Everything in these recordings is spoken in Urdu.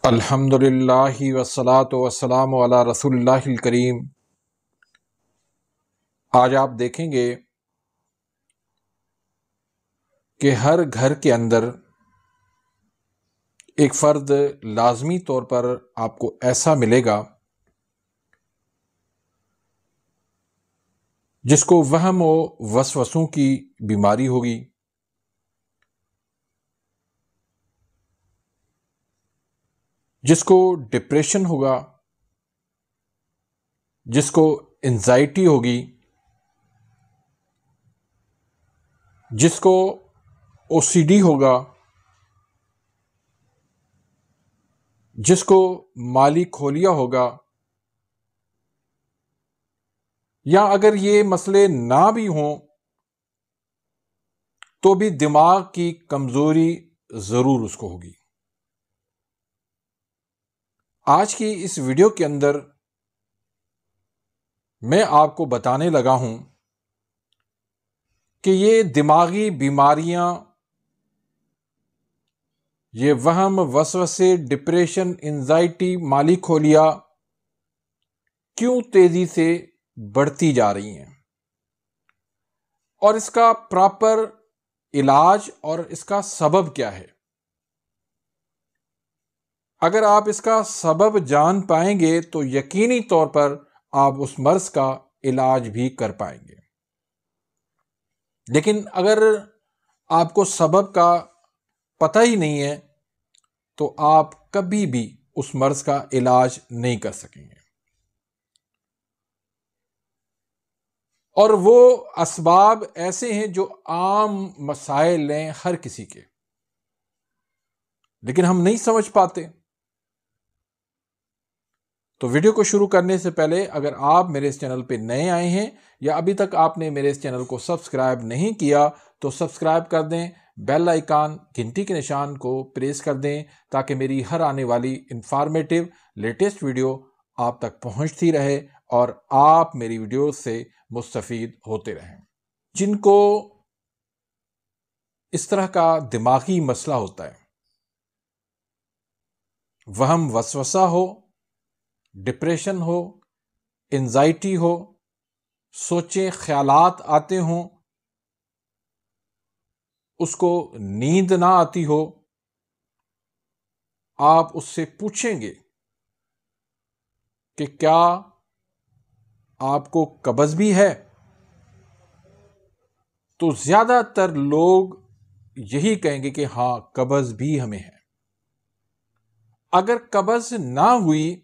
الحمدللہ والصلاۃ والسلام علی رسول اللہ الکریم۔ آج آپ دیکھیں گے کہ ہر گھر کے اندر ایک فرد لازمی طور پر آپ کو ایسا ملے گا جس کو وہم و وسوسوں کی بیماری ہوگی، جس کو ڈپریشن ہوگا، جس کو انزائٹی ہوگی، جس کو او سی ڈی ہوگا، جس کو مالی کھولیا ہوگا، یا اگر یہ مسئلے نہ بھی ہوں تو بھی دماغ کی کمزوری ضرور اس کو ہوگی۔ آج کی اس ویڈیو کے اندر میں آپ کو بتانے لگا ہوں کہ یہ دماغی بیماریاں، یہ وہم، وسوسے، ڈپریشن، انزائٹی، مالی کھولیا کیوں تیزی سے بڑھتی جا رہی ہیں، اور اس کا پراپر علاج اور اس کا سبب کیا ہے۔ اگر آپ اس کا سبب جان پائیں گے تو یقینی طور پر آپ اس مرض کا علاج بھی کر پائیں گے، لیکن اگر آپ کو سبب کا پتہ ہی نہیں ہے تو آپ کبھی بھی اس مرض کا علاج نہیں کر سکیں گے۔ اور وہ اسباب ایسے ہیں جو عام مسائل ہیں ہر کسی کے، لیکن ہم نہیں سمجھ پاتے۔ تو ویڈیو کو شروع کرنے سے پہلے اگر آپ میرے اس چینل پہ نئے آئے ہیں یا ابھی تک آپ نے میرے اس چینل کو سبسکرائب نہیں کیا تو سبسکرائب کر دیں، بیل آئیکن گھنٹی کے نشان کو پریس کر دیں تاکہ میری ہر آنے والی انفارمیٹیو لیٹسٹ ویڈیو آپ تک پہنچتی رہے اور آپ میری ویڈیو سے مستفید ہوتے رہیں۔ جن کو اس طرح کا دماغی مسئلہ ہوتا ہے، وہم وسوسہ ہو، ڈپریشن ہو، انزائٹی ہو، سوچیں خیالات آتے ہوں، اس کو نیند نہ آتی ہو، آپ اس سے پوچھیں گے کہ کیا آپ کو قبض بھی ہے، تو زیادہ تر لوگ یہی کہیں گے کہ ہاں قبض بھی ہمیں ہے۔ اگر قبض نہ ہوئی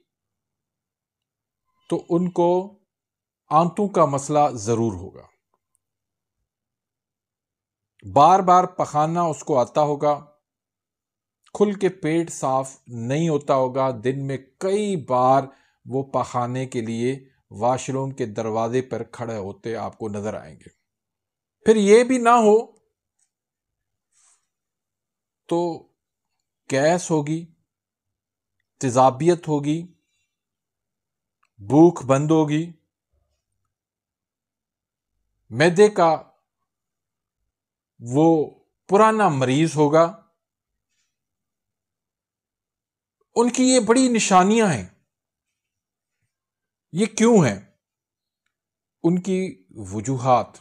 تو ان کو آنتوں کا مسئلہ ضرور ہوگا، بار بار پخانہ اس کو آتا ہوگا، کھل کے پیٹ صاف نہیں ہوتا ہوگا، دن میں کئی بار وہ پخانے کے لیے واش روم کے دروازے پر کھڑے ہوتے آپ کو نظر آئیں گے۔ پھر یہ بھی نہ ہو تو گیس ہوگی، تیزابیت ہوگی، بھوک بند ہوگی، معدے کا وہ پرانا مریض ہوگا۔ ان کی یہ بڑی نشانیاں ہیں۔ یہ کیوں ہیں؟ ان کی وجوہات،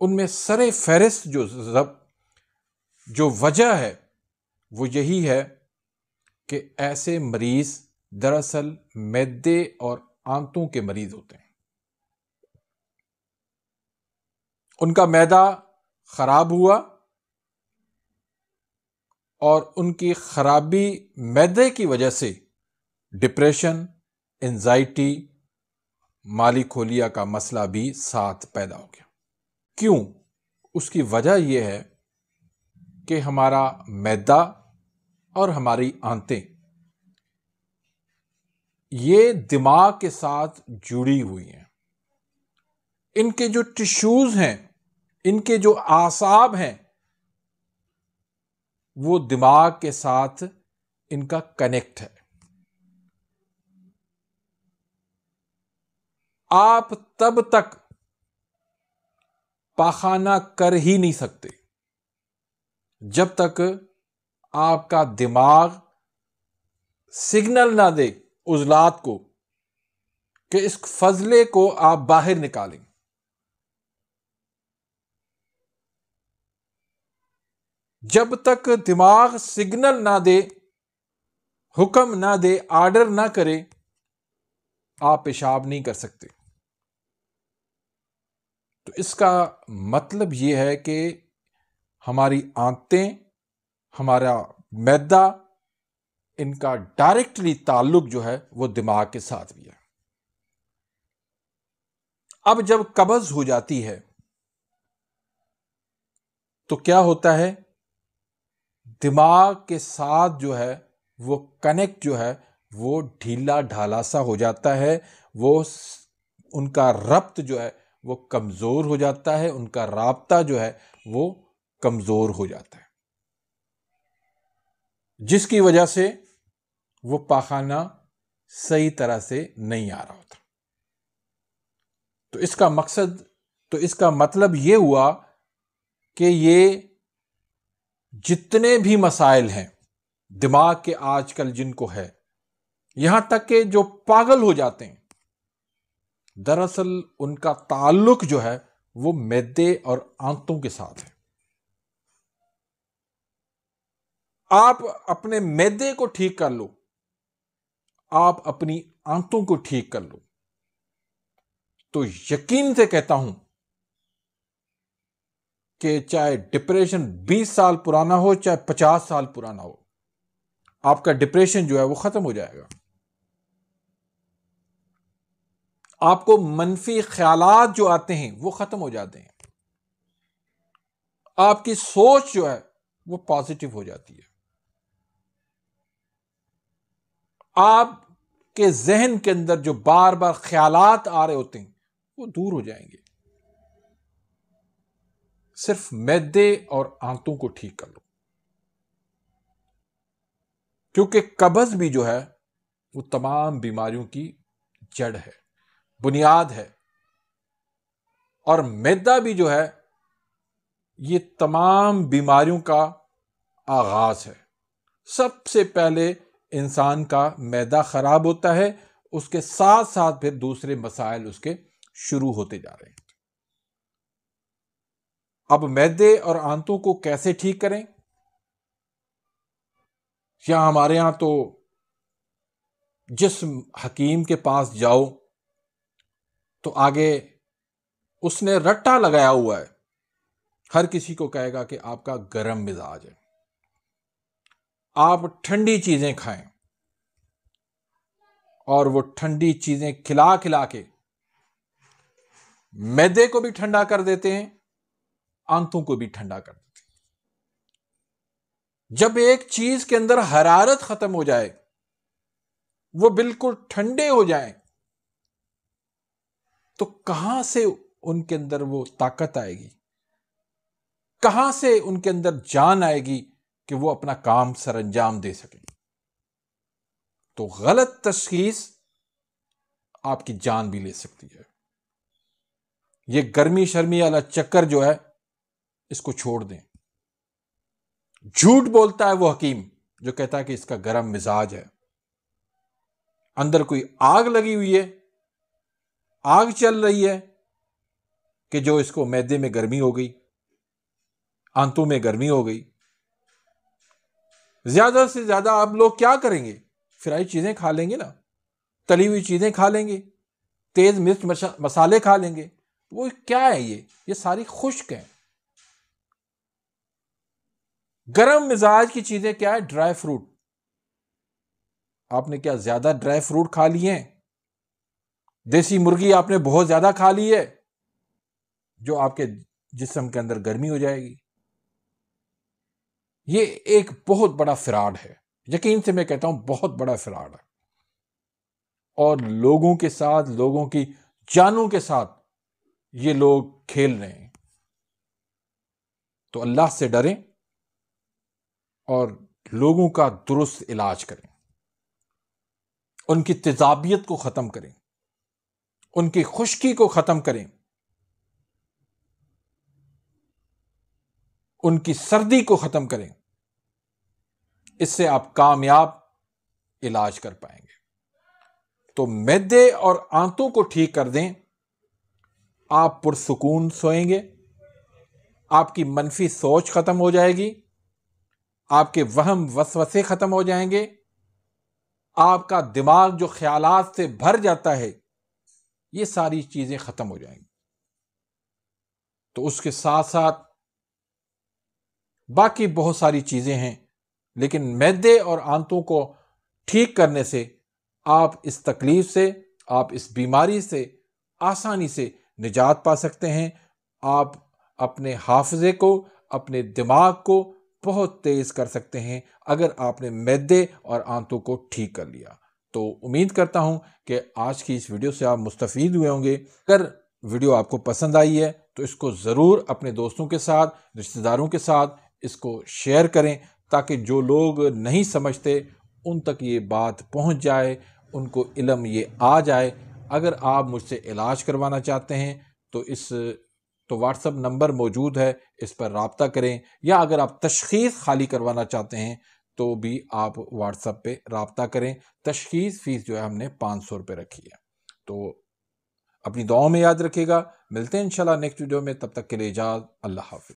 ان میں سر فہرست جو وجہ ہے وہ یہی ہے کہ ایسے مریض دراصل معدے اور آنتوں کے مریض ہوتے ہیں۔ ان کا معدہ خراب ہوا اور ان کی خرابی معدے کی وجہ سے ڈپریشن، انزائٹی، مالی کھولیا کا مسئلہ بھی ساتھ پیدا ہو گیا۔ کیوں؟ اس کی وجہ یہ ہے کہ ہمارا معدہ اور ہماری آنتیں یہ دماغ کے ساتھ جڑی ہوئی ہیں۔ ان کے جو ٹشوز ہیں، ان کے جو اعصاب ہیں، وہ دماغ کے ساتھ ان کا کنیکٹ ہے۔ آپ تب تک پاخانہ کر ہی نہیں سکتے جب تک آپ کا دماغ سگنل نہ دے عضلات کو کہ اس فضلے کو آپ باہر نکالیں. جب تک دماغ سگنل نہ دے، حکم نہ دے، آرڈر نہ کرے، آپ پیشاب نہیں کر سکتے. تو اس کا مطلب یہ ہے کہ ہماری آنتیں، ہمارا معدہ، ان کا ڈائریکٹلی تعلق جو ہے وہ دماغ کے ساتھ بھی ہے. اب جب قبض ہو جاتی ہے تو کیا ہوتا ہے؟ دماغ کے ساتھ جو ہے وہ کنیکٹ جو ہے وہ ڈھیلا ڈھالا سا ہو جاتا ہے. وہ ان کا ربط جو ہے وہ کمزور ہو جاتا ہے، ان کا رابطہ جو ہے وہ کمزور ہو جاتا ہے، جس کی وجہ سے وہ پاخانہ صحیح طرح سے نہیں آ رہا ہوتا. تو اس کا مطلب یہ ہوا کہ یہ جتنے بھی مسائل ہیں دماغ کے آج کل جن کو ہے، یہاں تک کہ جو پاگل ہو جاتے ہیں، دراصل ان کا تعلق جو ہے وہ معدے اور آنتوں کے ساتھ ہے. آپ اپنے معدے کو ٹھیک کر لو، آپ اپنی آنتوں کو ٹھیک کر لو، تو یقین سے کہتا ہوں کہ چاہے ڈپریشن 20 سال پرانا ہو، چاہے 50 سال پرانا ہو، آپ کا ڈپریشن جو ہے وہ ختم ہو جائے گا. آپ کو منفی خیالات جو آتے ہیں وہ ختم ہو جاتے ہیں. آپ کی سوچ جو ہے وہ پازیٹو ہو جاتی ہے. آپ کے ذہن کے اندر جو بار بار خیالات آ رہے ہوتے ہیں وہ دور ہو جائیں گے. صرف معدے اور آنتوں کو ٹھیک کر لو، کیونکہ قبض بھی جو ہے وہ تمام بیماریوں کی جڑ ہے، بنیاد ہے. اور معدہ بھی جو ہے یہ تمام بیماریوں کا آغاز ہے. سب سے پہلے انسان کا معدہ خراب ہوتا ہے، اس کے ساتھ ساتھ پھر دوسرے مسائل اس کے شروع ہوتے جا رہے ہیں. اب معدے اور آنتوں کو کیسے ٹھیک کریں؟ یا ہمارے ہاں تو جس حکیم کے پاس جاؤ تو آگے اس نے رٹا لگایا ہوا ہے، ہر کسی کو کہے گا کہ آپ کا گرم مزاج ہے، آپ ٹھنڈی چیزیں کھائیں، اور وہ ٹھنڈی چیزیں کھلا کھلا کے معدے کو بھی ٹھنڈا کر دیتے ہیں، آنتوں کو بھی ٹھنڈا کر دیتے ہیں. جب ایک چیز کے اندر حرارت ختم ہو جائے، وہ بالکل ٹھنڈے ہو جائیں، تو کہاں سے ان کے اندر وہ طاقت آئے گی؟ کہاں سے ان کے اندر جان آئے گی کہ وہ اپنا کام سر انجام دے سکیں؟ تو غلط تشخیص آپ کی جان بھی لے سکتی ہے. یہ گرمی شرمی والا چکر جو ہے اس کو چھوڑ دیں. جھوٹ بولتا ہے وہ حکیم جو کہتا ہے کہ اس کا گرم مزاج ہے. اندر کوئی آگ لگی ہوئی ہے، آگ چل رہی ہے کہ جو اس کو معدے میں گرمی ہو گئی، آنتوں میں گرمی ہو گئی. زیادہ سے زیادہ آپ لوگ کیا کریں گے؟ فرائی چیزیں کھا لیں گے نا، تلی ہوئی چیزیں کھا لیں گے، تیز مرچ مسالے کھا لیں گے. وہ کیا ہے؟ یہ ساری خشک ہیں. گرم مزاج کی چیزیں کیا ہے؟ Dry fruit. آپ نے کیا زیادہ ڈرائی فروٹ کھا لیے ہیں؟ دیسی مرغی آپ نے بہت زیادہ کھا لی ہے جو آپ کے جسم کے اندر گرمی ہو جائے گی. یہ ایک بہت بڑا فراڈ ہے، یقین سے میں کہتا ہوں بہت بڑا فراڈ ہے. اور لوگوں کے ساتھ، لوگوں کی جانوں کے ساتھ یہ لوگ کھیل رہے ہیں. تو اللہ سے ڈریں اور لوگوں کا درست علاج کریں، ان کی تیزابیت کو ختم کریں، ان کی خشکی کو ختم کریں، ان کی سردی کو ختم کریں. اس سے آپ کامیاب علاج کر پائیں گے۔ تو معدے اور آنتوں کو ٹھیک کر دیں، آپ پرسکون سوئیں گے، آپ کی منفی سوچ ختم ہو جائے گی، آپ کے وہم وسوسے ختم ہو جائیں گے، آپ کا دماغ جو خیالات سے بھر جاتا ہے یہ ساری چیزیں ختم ہو جائیں گی۔ تو اس کے ساتھ ساتھ باقی بہت ساری چیزیں ہیں، لیکن معدے اور آنتوں کو ٹھیک کرنے سے آپ اس تکلیف سے، آپ اس بیماری سے آسانی سے نجات پا سکتے ہیں۔ آپ اپنے حافظے کو، اپنے دماغ کو بہت تیز کر سکتے ہیں اگر آپ نے معدے اور آنتوں کو ٹھیک کر لیا۔ تو امید کرتا ہوں کہ آج کی اس ویڈیو سے آپ مستفید ہوئے ہوں گے۔ اگر ویڈیو آپ کو پسند آئی ہے تو اس کو ضرور اپنے دوستوں کے ساتھ، رشتہ داروں کے ساتھ اس کو شیئر کریں، تاکہ جو لوگ نہیں سمجھتے ان تک یہ بات پہنچ جائے، ان کو علم یہ آ جائے۔ اگر آپ مجھ سے علاج کروانا چاہتے ہیں تو واٹس ایپ نمبر موجود ہے، اس پر رابطہ کریں، یا اگر آپ تشخیص خالی کروانا چاہتے ہیں تو بھی آپ واٹس ایپ پہ رابطہ کریں۔ تشخیص فیس جو ہے ہم نے 500 روپے رکھی ہے۔ تو اپنی دعاؤں میں یاد رکھیے گا، ملتے ہیں انشاءاللہ نیکسٹ ویڈیو میں، تب تک کے لیے اجازت، اللہ حافظ۔